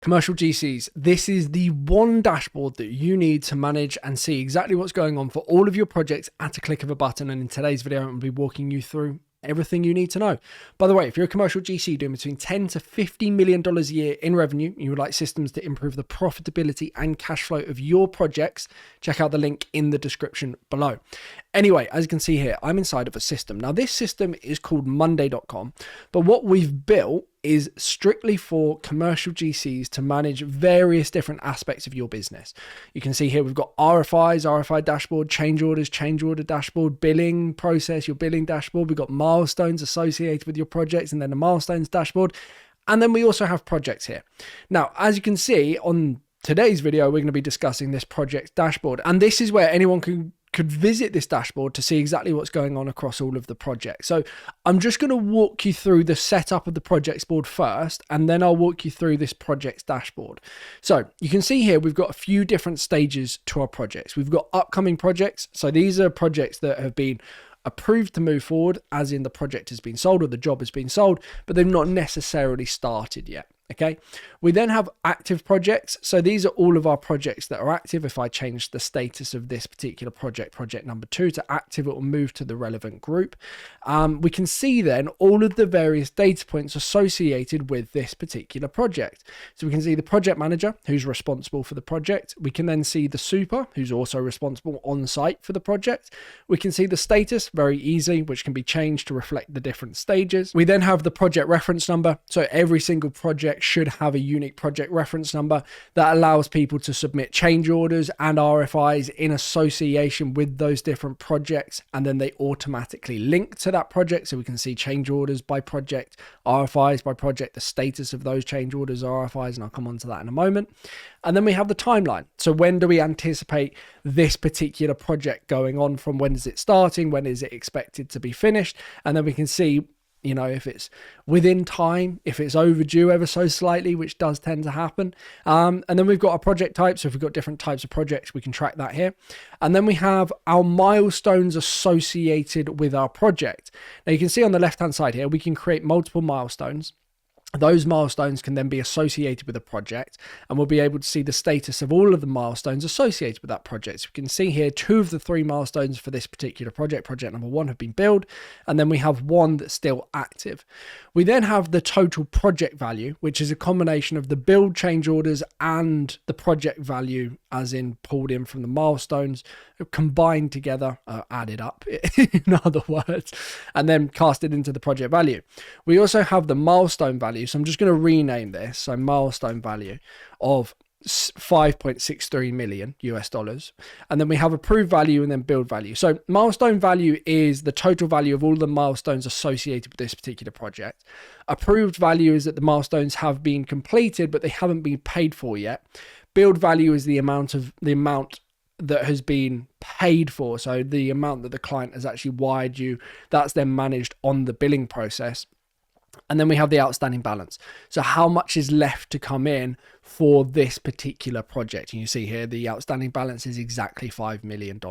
Commercial GCs, this is the one dashboard that you need to manage and see exactly what's going on for all of your projects at a click of a button. And in today's video, I'm going to be walking you through everything you need to know. By the way, if you're a commercial GC doing between $10 to $50 million a year in revenue, you would like systems to improve the profitability and cash flow of your projects, check out the link in the description below. Anyway, as you can see here, I'm inside of a system. Now, this system is called Monday.com, but what we've built is strictly for commercial GCs to manage various different aspects of your business. You can see here we've got RFIs, RFI dashboard, change orders, change order dashboard, billing process, your billing dashboard. We've got milestones associated with your projects and then the milestones dashboard. And then we also have projects here. Now, as you can see on today's video, we're going to be discussing this project dashboard. And this is where anyone could visit this dashboard to see exactly what's going on across all of the projects. So I'm just going to walk you through the setup of the projects board first, and then I'll walk you through this projects dashboard. So you can see here, we've got a few different stages to our projects. We've got upcoming projects. So these are projects that have been approved to move forward, as in the project has been sold or the job has been sold, but they've not necessarily started yet. Okay, we then have active projects. So these are all of our projects that are active. If I change the status of this particular project, project number 2 to active, it will move to the relevant group. We can see then all of the various data points associated with this particular project. So we can see the project manager who's responsible for the project. We can then see the super who's also responsible on site for the project. We can see the status very easily, which can be changed to reflect the different stages. We then have the project reference number. So every single project should have a unique project reference number that allows people to submit change orders and RFIs in association with those different projects, and then they automatically link to that project, so we can see change orders by project, RFIs by project, the status of those change orders, RFIs, and I'll come on to that in a moment. And then we have the timeline. So when do we anticipate this particular project going on from? When is it starting? When is it expected to be finished? And then we can see, you know, if it's within time, if it's overdue ever so slightly, which does tend to happen. And then we've got our project types. So if we've got different types of projects, we can track that here. And then we have our milestones associated with our project. Now you can see on the left-hand side here, we can create multiple milestones. Those milestones can then be associated with a project, and we'll be able to see the status of all of the milestones associated with that project. So we can see here 2 of the 3 milestones for this particular project, project number 1, have been billed, and then we have 1 that's still active. We then have the total project value, which is a combination of the billed change orders and the project value, as in pulled in from the milestones, combined together, added up in other words, and then casted into the project value. We also have the milestone value. So I'm just going to rename this. So milestone value of $5.63 million US. And then we have approved value and then build value. So milestone value is the total value of all the milestones associated with this particular project. Approved value is that the milestones have been completed, but they haven't been paid for yet. Build value is the amount that has been paid for. So the amount that the client has actually wired you, that's then managed on the billing process. And then we have the outstanding balance. So how much is left to come in for this particular project? And you see here, the outstanding balance is exactly $5 million.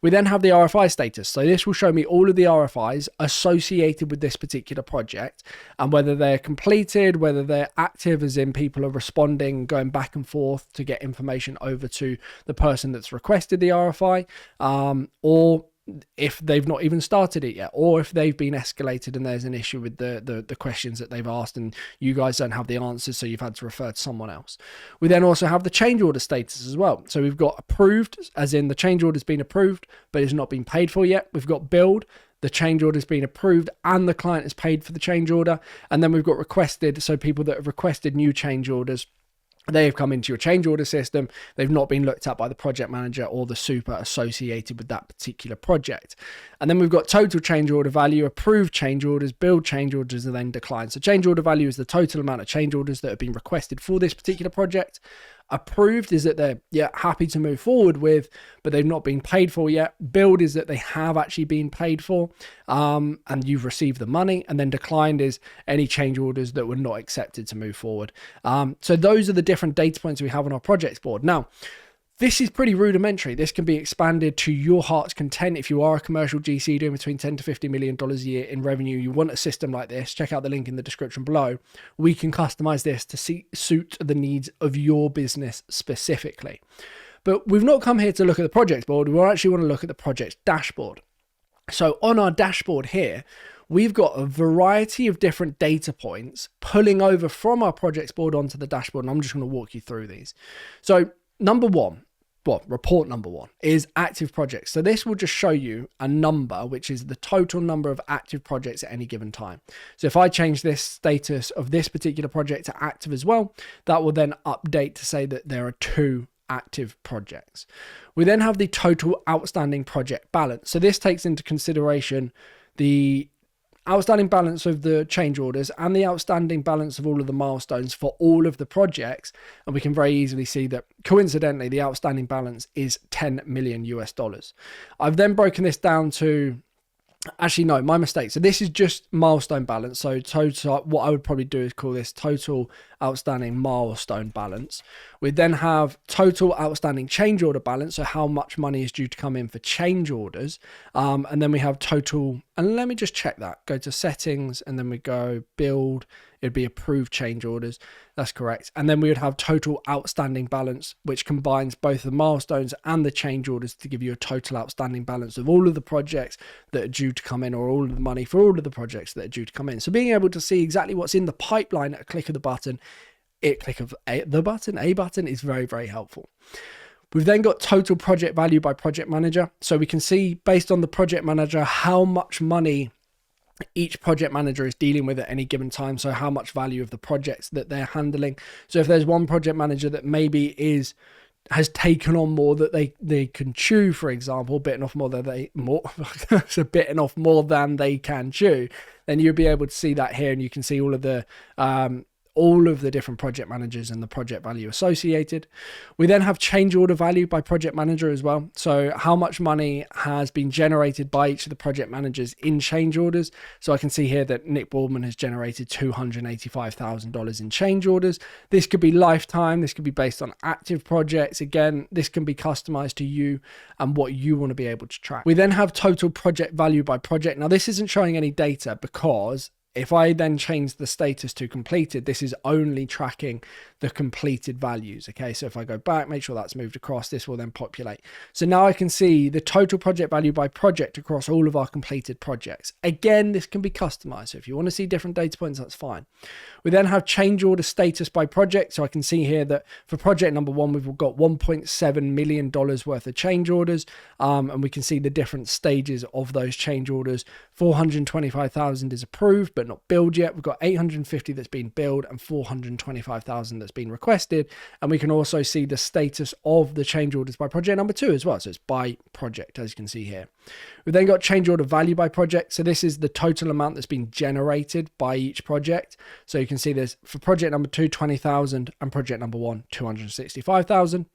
We then have the RFI status. So this will show me all of the RFIs associated with this particular project and whether they're completed, whether they're active, as in people are responding, going back and forth to get information over to the person that's requested the RFI, or if they've not even started it yet, or if they've been escalated and there's an issue with the questions that they've asked and you guys don't have the answers, so you've had to refer to someone else. We then also have the change order status as well. So we've got approved, as in the change order has been approved but it's not been paid for yet. We've got billed, the change order has been approved and the client has paid for the change order. And then we've got requested, so people that have requested new change orders, they have come into your change order system. They've not been looked at by the project manager or the super associated with that particular project. And then we've got total change order value, approved change orders, billed change orders, and then declined. So change order value is the total amount of change orders that have been requested for this particular project. Approved is that they're happy to move forward with, but they've not been paid for yet. Billed is that they have actually been paid for, and you've received the money. And then declined is any change orders that were not accepted to move forward. So those are the different data points we have on our projects board. Now, This is pretty rudimentary. This can be expanded to your heart's content. If you are a commercial GC doing between $10 to $50 million a year in revenue, you want a system like this, check out the link in the description below. We can customize this to suit the needs of your business specifically. But we've not come here to look at the projects board. We actually want to look at the project's dashboard. So on our dashboard here, we've got a variety of different data points pulling over from our projects board onto the dashboard. And I'm just going to walk you through these. So report number one is active projects. So this will just show you a number, which is the total number of active projects at any given time. So if I change this status of this particular project to active as well, that will then update to say that there are 2 active projects. We then have the total outstanding project balance. So this takes into consideration the outstanding balance of the change orders and the outstanding balance of all of the milestones for all of the projects. And we can very easily see that coincidentally, the outstanding balance is $10 million US. I've then broken this down to, actually, no, my mistake. So this is just milestone balance. So total, what I would probably do is call this total outstanding milestone balance. We then have total outstanding change order balance. So how much money is due to come in for change orders. And then we have total, and let me just check that. Go to settings and then we go build. It'd be approved change orders. That's correct. And then we would have total outstanding balance, which combines both the milestones and the change orders to give you a total outstanding balance of all of the projects that are due to come in, or all of the money for all of the projects that are due to come in. So being able to see exactly what's in the pipeline at a click of the button, a button is very, very helpful. We've then got total project value by project manager. So we can see based on the project manager, how much money each project manager is dealing with at any given time. So how much value of the projects that they're handling. So if there's one project manager that maybe has taken on more that they can chew, for example, bitten off more than they can chew, then you'll be able to see that here, and you can see all of the different project managers and the project value associated. We then have change order value by project manager as well. So how much money has been generated by each of the project managers in change orders. So I can see here that Nick Boardman has generated $285,000 in change orders. This could be lifetime. This could be based on active projects. Again, this can be customized to you and what you want to be able to track. We then have total project value by project. Now this isn't showing any data because if I then change the status to completed, this is only tracking the completed values. Okay, so if I go back, make sure that's moved across, this will then populate. So now I can see the total project value by project across all of our completed projects. Again, this can be customized. So if you want to see different data points, that's fine. We then have change order status by project. So I can see here that for project number one, we've got $1.7 million worth of change orders. And we can see the different stages of those change orders. 425,000 is approved, but not billed yet. We've got 850 that's been billed and 425,000 that's been requested. And we can also see the status of the change orders by project number two as well. So it's by project, as you can see here. We've then got change order value by project. So this is the total amount that's been generated by each project. So you can see there's for project number two, 20,000, and project number one, 265,000.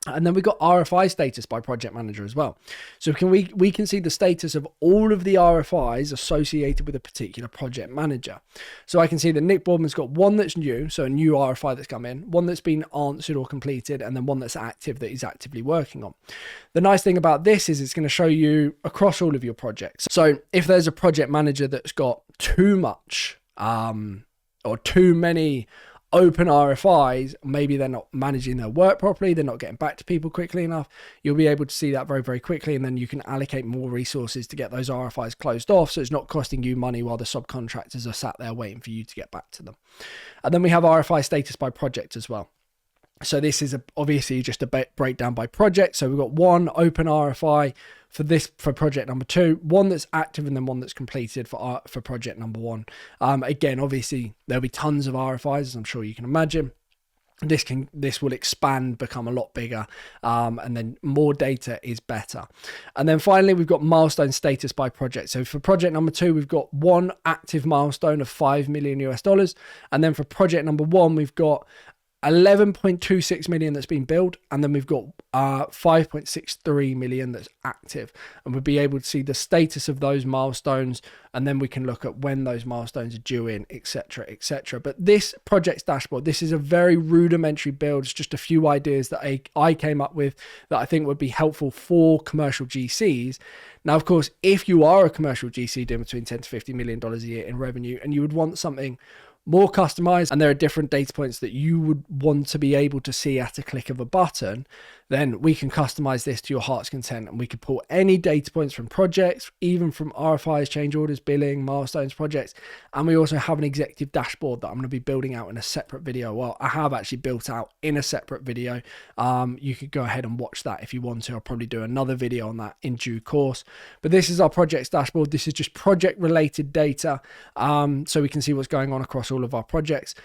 And then we've got RFI status by project manager as well. So we can see the status of all of the RFIs associated with a particular project manager. So I can see that Nick Boardman's got one that's new, so a new RFI that's come in, one that's been answered or completed, and then one that's active that he's actively working on. The nice thing about this is it's going to show you across all of your projects. So if there's a project manager that's got too much or too many open RFIs, maybe they're not managing their work properly, they're not getting back to people quickly enough, you'll be able to see that very, very quickly, and then you can allocate more resources to get those RFIs closed off, so it's not costing you money while the subcontractors are sat there waiting for you to get back to them. And then we have RFI status by project as well. So this is obviously just a breakdown by project. So we've got one open RFI for project number two, one that's active, and then one that's completed for project number one. Again, obviously there'll be tons of RFIs, as I'm sure you can imagine. This will expand, become a lot bigger, and then more data is better. And then finally, we've got milestone status by project. So for project number two, we've got one active milestone of $5 million US, and then for project number one, we've got 11.26 million that's been billed, and then we've got 5.63 million that's active, and we'll be able to see the status of those milestones, and then we can look at when those milestones are due in, etc, etc. But this project's dashboard, this is a very rudimentary build. It's just a few ideas that I came up with that I think would be helpful for commercial GCs. Now, of course, if you are a commercial GC doing between 10 to $50 million a year in revenue, and you would want something more customized, and there are different data points that you would want to be able to see at a click of a button, then we can customize this to your heart's content, and we could pull any data points from projects, even from RFIs, change orders, billing, milestones, projects. And we also have an executive dashboard that I'm going to be building out in a separate video. Well, I have actually built out in a separate video. You could go ahead and watch that if you want to. I'll probably do another video on that in due course. But this is our projects dashboard. This is just project related data, so we can see what's going on across all of our projects.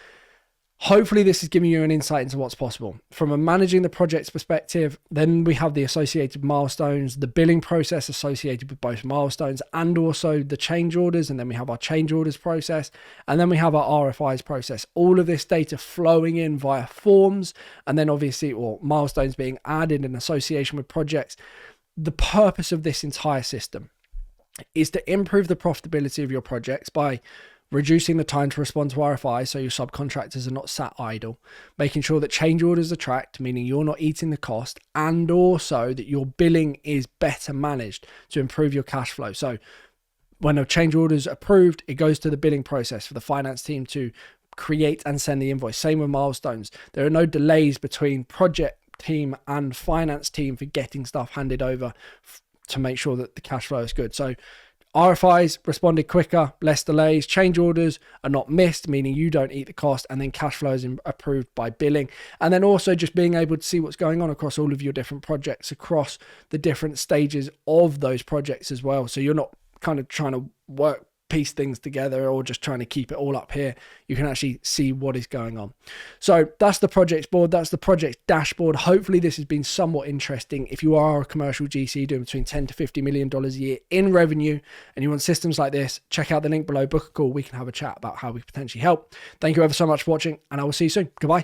Hopefully this is giving you an insight into what's possible from a managing the project's perspective. Then we have the associated milestones, the billing process associated with both milestones and also the change orders. And then we have our change orders process, and then we have our RFIs process. All of this data flowing in via forms, and then obviously, or milestones being added in association with projects. The purpose of this entire system is to improve the profitability of your projects by reducing the time to respond to RFIs so your subcontractors are not sat idle, making sure that change orders are tracked, meaning you're not eating the cost, and also that your billing is better managed to improve your cash flow. So when a change order is approved, it goes to the billing process for the finance team to create and send the invoice. Same with milestones. There are no delays between project team and finance team for getting stuff handed over to make sure that the cash flow is good. So RFIs responded quicker, less delays, change orders are not missed, meaning you don't eat the cost, and then cash flow is approved by billing. And then also just being able to see what's going on across all of your different projects, across the different stages of those projects as well. So you're not kind of trying to piece things together or just trying to keep it all up here. You can actually see what is going on. So that's the projects board. That's the projects dashboard. Hopefully this has been somewhat interesting. If you are a commercial GC doing between 10 to $50 million a year in revenue and you want systems like this, check out the link below, book a call. We can have a chat about how we potentially help. Thank you ever so much for watching, and I will see you soon. Goodbye.